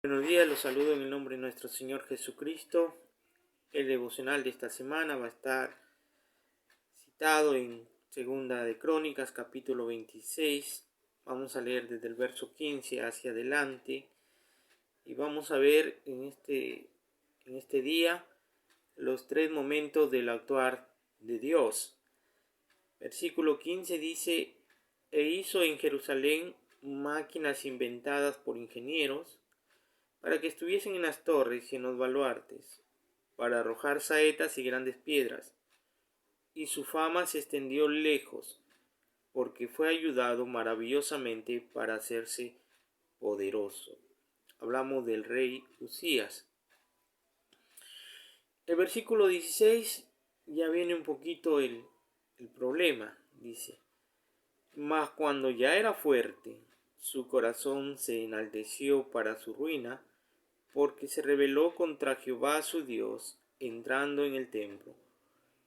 Buenos días, los saludo en el nombre de nuestro Señor Jesucristo. El devocional de esta semana va a estar citado en Segunda de Crónicas, capítulo 26. Vamos a leer desde el verso 15 hacia adelante y vamos a ver en este día los tres momentos del actuar de Dios. Versículo 15 dice: E hizo en Jerusalén máquinas inventadas por ingenieros, para que estuviesen en las torres y en los baluartes, para arrojar saetas y grandes piedras. Y su fama se extendió lejos, porque fue ayudado maravillosamente para hacerse poderoso. Hablamos del rey Usías. El versículo 16 ya viene un poquito el problema. Dice: Mas cuando ya era fuerte, su corazón se enalteció para su ruina, porque se rebeló contra Jehová su Dios, entrando en el templo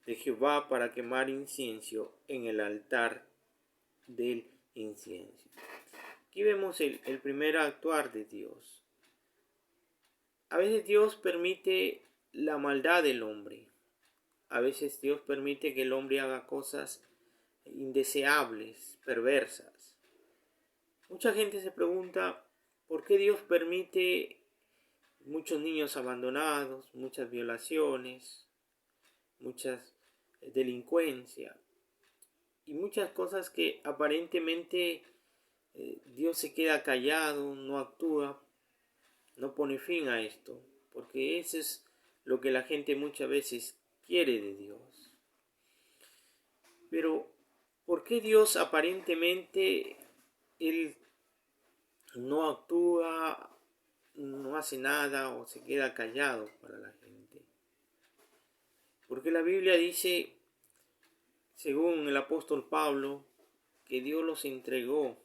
de Jehová para quemar incienso en el altar del incienso. Aquí vemos el primer actuar de Dios. A veces Dios permite la maldad del hombre. A veces Dios permite que el hombre haga cosas indeseables, perversas. Mucha gente se pregunta por qué Dios permite muchos niños abandonados, muchas violaciones, muchas delincuencia y muchas cosas que aparentemente Dios se queda callado, no actúa, no pone fin a esto, porque eso es lo que la gente muchas veces quiere de Dios. Pero ¿por qué Dios aparentemente Él no actúa, no hace nada o se queda callado para la gente? Porque la Biblia dice, según el apóstol Pablo, que Dios los entregó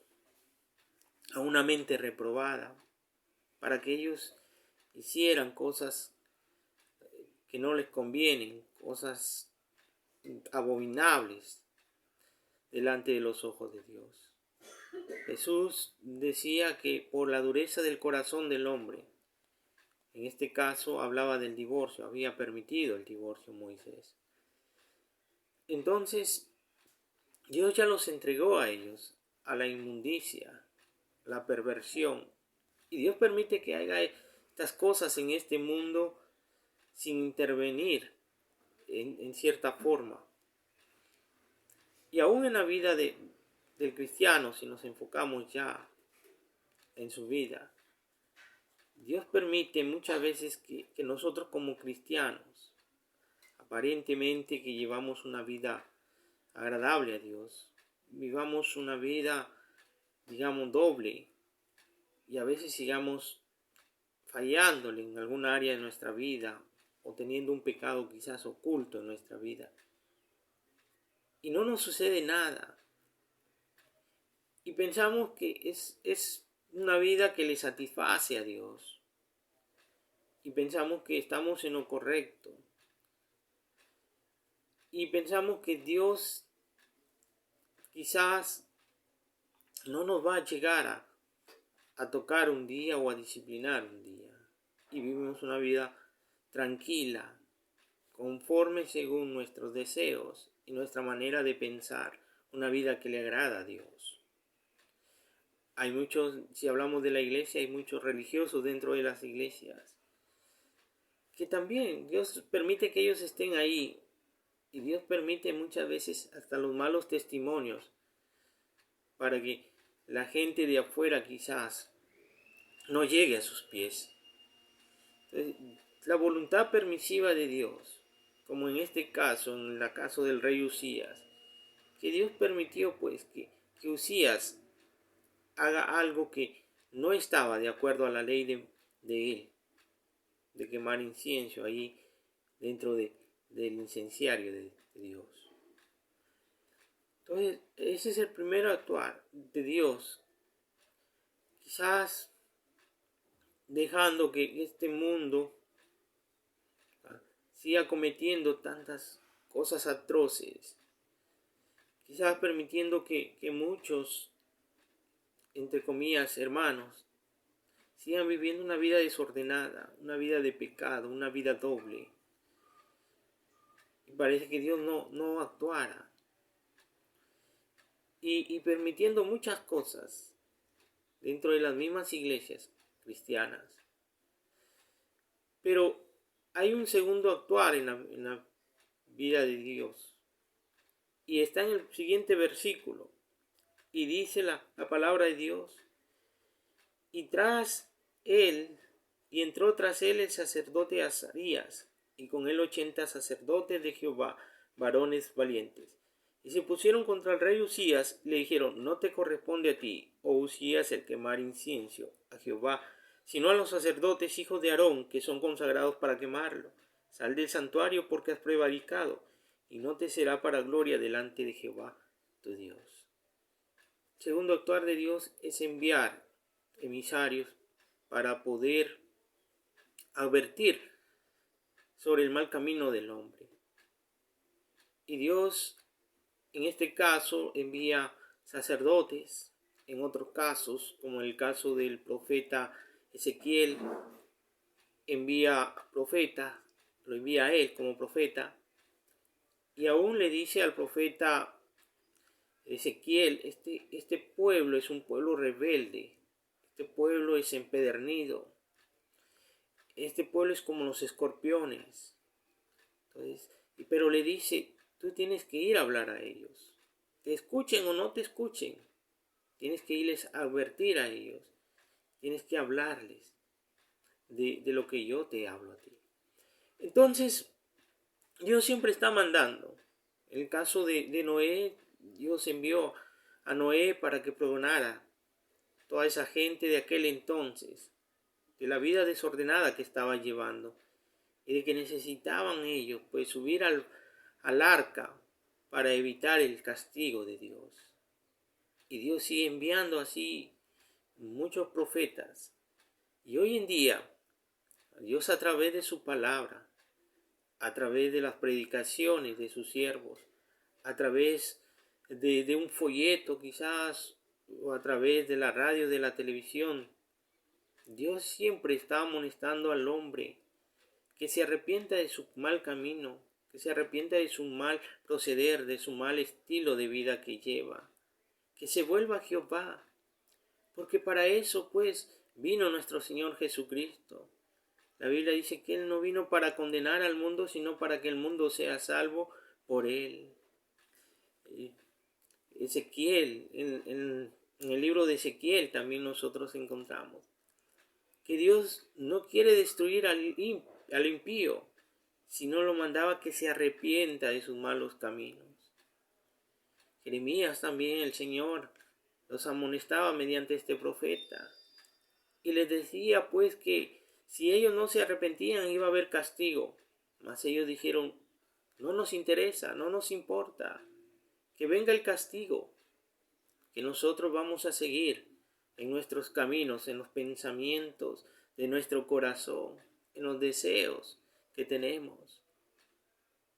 a una mente reprobada para que ellos hicieran cosas que no les convienen, cosas abominables delante de los ojos de Dios. Jesús decía que por la dureza del corazón del hombre, en este caso hablaba del divorcio, había permitido el divorcio Moisés. Entonces, Dios ya los entregó a ellos, a la inmundicia, la perversión. Y Dios permite que haga estas cosas en este mundo sin intervenir en cierta forma. Y aún en la vida del cristiano, si nos enfocamos ya en su vida, Dios permite muchas veces que nosotros como cristianos, aparentemente que llevamos una vida agradable a Dios, vivamos una vida, digamos, doble, y a veces sigamos fallándole en alguna área de nuestra vida o teniendo un pecado quizás oculto en nuestra vida. Y no nos sucede nada. Y pensamos que es una vida que le satisface a Dios. Y pensamos que estamos en lo correcto. Y pensamos que Dios quizás no nos va a llegar a tocar un día o a disciplinar un día. Y vivimos una vida tranquila, conforme según nuestros deseos y nuestra manera de pensar, una vida que le agrada a Dios. Hay muchos, si hablamos de la iglesia, hay muchos religiosos dentro de las iglesias, que también Dios permite que ellos estén ahí, y Dios permite muchas veces hasta los malos testimonios, para que la gente de afuera quizás no llegue a sus pies. Entonces, la voluntad permisiva de Dios, como en este caso, en el caso del rey Usías, que Dios permitió pues que Usías haga algo que no estaba de acuerdo a la ley de él, de quemar incienso ahí dentro del incenciario de Dios. Entonces, ese es el primer actuar de Dios, quizás dejando que este mundo siga cometiendo tantas cosas atroces, quizás permitiendo que muchos, entre comillas, hermanos, sigan viviendo una vida desordenada, una vida de pecado, una vida doble. Y parece que Dios no actuara. Y permitiendo muchas cosas dentro de las mismas iglesias cristianas. Pero hay un segundo actuar en la vida de Dios. Y está en el siguiente versículo. Y dice la palabra de Dios. Y entró tras él el sacerdote Azarías, y con él 80 sacerdotes de Jehová, varones valientes. Y se pusieron contra el rey Usías, y le dijeron: no te corresponde a ti, oh Usías, el quemar incienso a Jehová, sino a los sacerdotes hijos de Aarón, que son consagrados para quemarlo. Sal del santuario, porque has prevaricado, y no te será para gloria delante de Jehová tu Dios. Segundo actuar de Dios es enviar emisarios para poder advertir sobre el mal camino del hombre. Y Dios en este caso envía sacerdotes, en otros casos, como en el caso del profeta Ezequiel, envía profetas, lo envía a él como profeta, y aún le dice al profeta Ezequiel: este pueblo es un pueblo rebelde, este pueblo es empedernido, este pueblo es como los escorpiones. Entonces, pero le dice: tú tienes que ir a hablar a ellos, te escuchen o no te escuchen, tienes que irles a advertir a ellos, tienes que hablarles de lo que yo te hablo a ti. Entonces, Dios siempre está mandando. En el caso de Noé, Dios envió a Noé para que pregonara toda esa gente de aquel entonces, de la vida desordenada que estaba llevando, y de que necesitaban ellos pues subir al arca para evitar el castigo de Dios. Y Dios sigue enviando así muchos profetas. Y hoy en día, Dios, a través de su palabra, a través de las predicaciones de sus siervos, a través de un folleto quizás, o a través de la radio, de la televisión, Dios siempre está amonestando al hombre que se arrepienta de su mal camino, que se arrepienta de su mal proceder, de su mal estilo de vida que lleva, que se vuelva a Jehová, porque para eso pues vino nuestro Señor Jesucristo. La Biblia dice que Él no vino para condenar al mundo, sino para que el mundo sea salvo por Él. Ezequiel, en el libro de Ezequiel también nosotros encontramos que Dios no quiere destruir al impío, sino lo mandaba que se arrepienta de sus malos caminos. Jeremías también, el Señor los amonestaba mediante este profeta y les decía pues que si ellos no se arrepentían iba a haber castigo. Mas ellos dijeron: no nos interesa, no nos importa, que venga el castigo, que nosotros vamos a seguir en nuestros caminos, en los pensamientos de nuestro corazón, en los deseos que tenemos.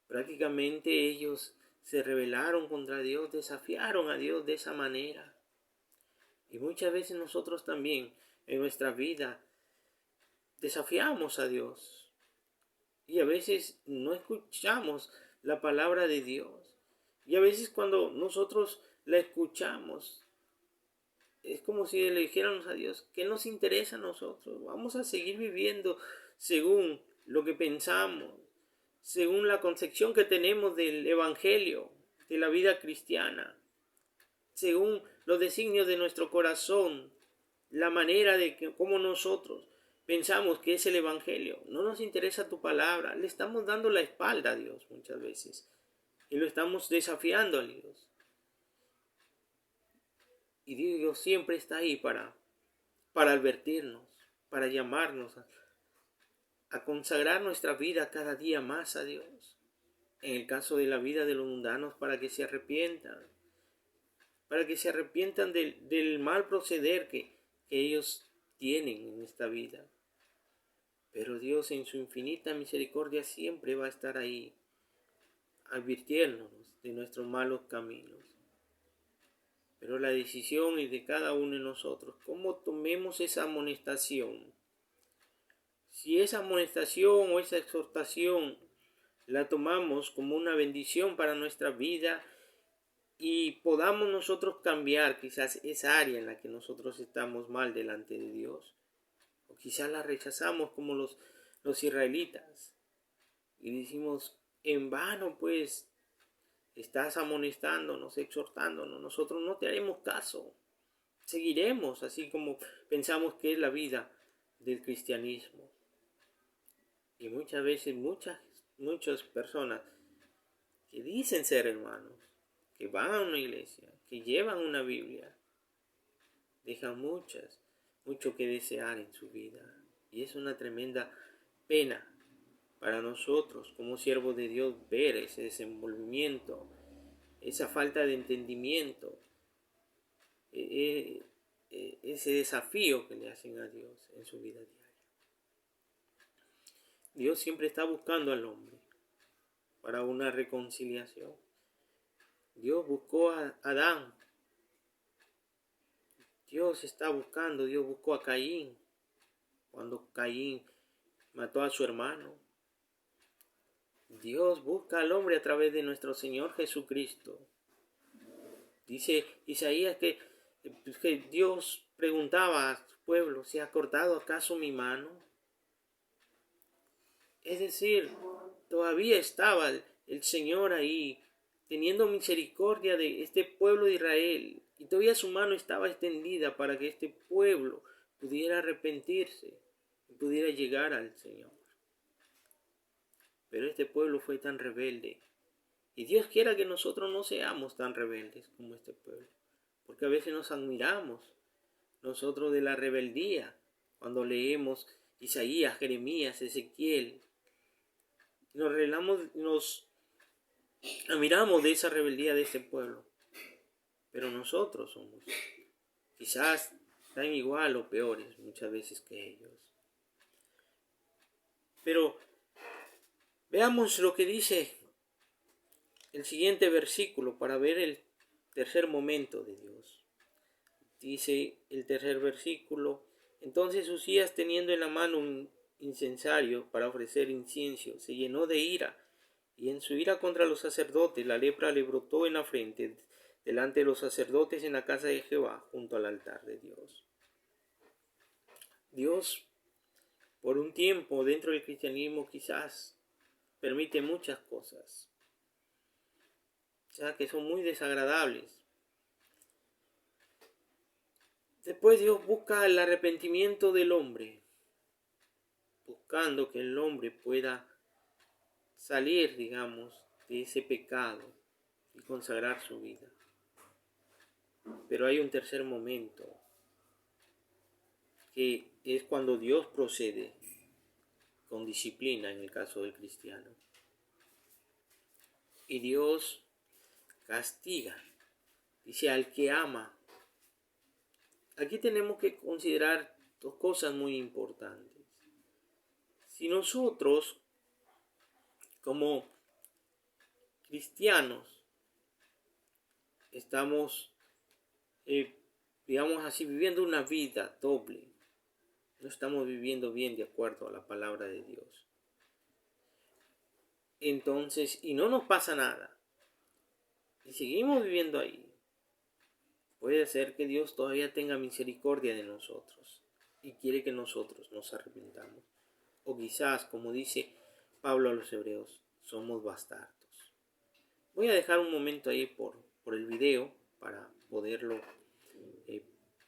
Prácticamente ellos se rebelaron contra Dios, desafiaron a Dios de esa manera. Y muchas veces nosotros también en nuestra vida desafiamos a Dios. Y a veces no escuchamos la palabra de Dios. Y a veces cuando nosotros la escuchamos, es como si le dijéramos a Dios: ¿qué nos interesa a nosotros? Vamos a seguir viviendo según lo que pensamos, según la concepción que tenemos del Evangelio, de la vida cristiana, según los designios de nuestro corazón, la manera de que como nosotros pensamos que es el Evangelio. No nos interesa tu palabra, le estamos dando la espalda a Dios muchas veces y lo estamos desafiando a Dios. Y Dios siempre está ahí para advertirnos, para llamarnos a consagrar nuestra vida cada día más a Dios. En el caso de la vida de los mundanos, para que se arrepientan, del mal proceder que ellos tienen en esta vida. Pero Dios en su infinita misericordia siempre va a estar ahí, advirtiéndonos de nuestros malos caminos. Pero la decisión es de cada uno de nosotros. ¿Cómo tomemos esa amonestación? Si esa amonestación o esa exhortación la tomamos como una bendición para nuestra vida y podamos nosotros cambiar quizás esa área en la que nosotros estamos mal delante de Dios, o quizás la rechazamos como los israelitas y decimos, en vano pues estás amonestándonos, exhortándonos, nosotros no te haremos caso, seguiremos así como pensamos que es la vida del cristianismo. Y muchas veces muchas personas que dicen ser hermanos, que van a una iglesia, que llevan una Biblia, dejan mucho que desear en su vida. Y es una tremenda pena para nosotros como siervos de Dios ver ese desenvolvimiento, esa falta de entendimiento, ese desafío que le hacen a Dios en su vida diaria. Dios siempre está buscando al hombre para una reconciliación. Dios buscó a Adán. Dios buscó a Caín cuando Caín mató a su hermano. Dios busca al hombre a través de nuestro Señor Jesucristo. Dice Isaías que Dios preguntaba a su pueblo, ¿se ha cortado acaso mi mano? Es decir, todavía estaba el Señor ahí, teniendo misericordia de este pueblo de Israel, y todavía su mano estaba extendida para que este pueblo pudiera arrepentirse y pudiera llegar al Señor. Pero este pueblo fue tan rebelde, y Dios quiera que nosotros no seamos tan rebeldes como este pueblo, porque a veces nos admiramos nosotros de la rebeldía cuando leemos Isaías, Jeremías, Ezequiel. Nos admiramos de esa rebeldía de este pueblo. Pero nosotros somos quizás tan igual o peores muchas veces que ellos. Pero veamos lo que dice el siguiente versículo para ver el tercer momento de Dios. Dice el tercer versículo: entonces Uzías, teniendo en la mano un incensario para ofrecer incienso, se llenó de ira, y en su ira contra los sacerdotes la lepra le brotó en la frente delante de los sacerdotes en la casa de Jehová, junto al altar de Dios. Dios, por un tiempo dentro del cristianismo, quizás permite muchas cosas, ya que son muy desagradables. Después Dios busca el arrepentimiento del hombre, buscando que el hombre pueda salir, digamos, de ese pecado y consagrar su vida. Pero hay un tercer momento, que es cuando Dios procede con disciplina en el caso del cristiano. Y Dios castiga, dice, al que ama. Aquí tenemos que considerar dos cosas muy importantes. Si nosotros, como cristianos, estamos, digamos así, viviendo una vida doble, no estamos viviendo bien de acuerdo a la palabra de Dios, entonces, y no nos pasa nada, y seguimos viviendo ahí, puede ser que Dios todavía tenga misericordia de nosotros y quiere que nosotros nos arrepentamos. O quizás, como dice Pablo a los hebreos, somos bastardos. Voy a dejar un momento ahí por el video para poderlo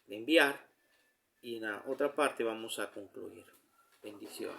enviar, y en la otra parte vamos a concluir. Bendiciones.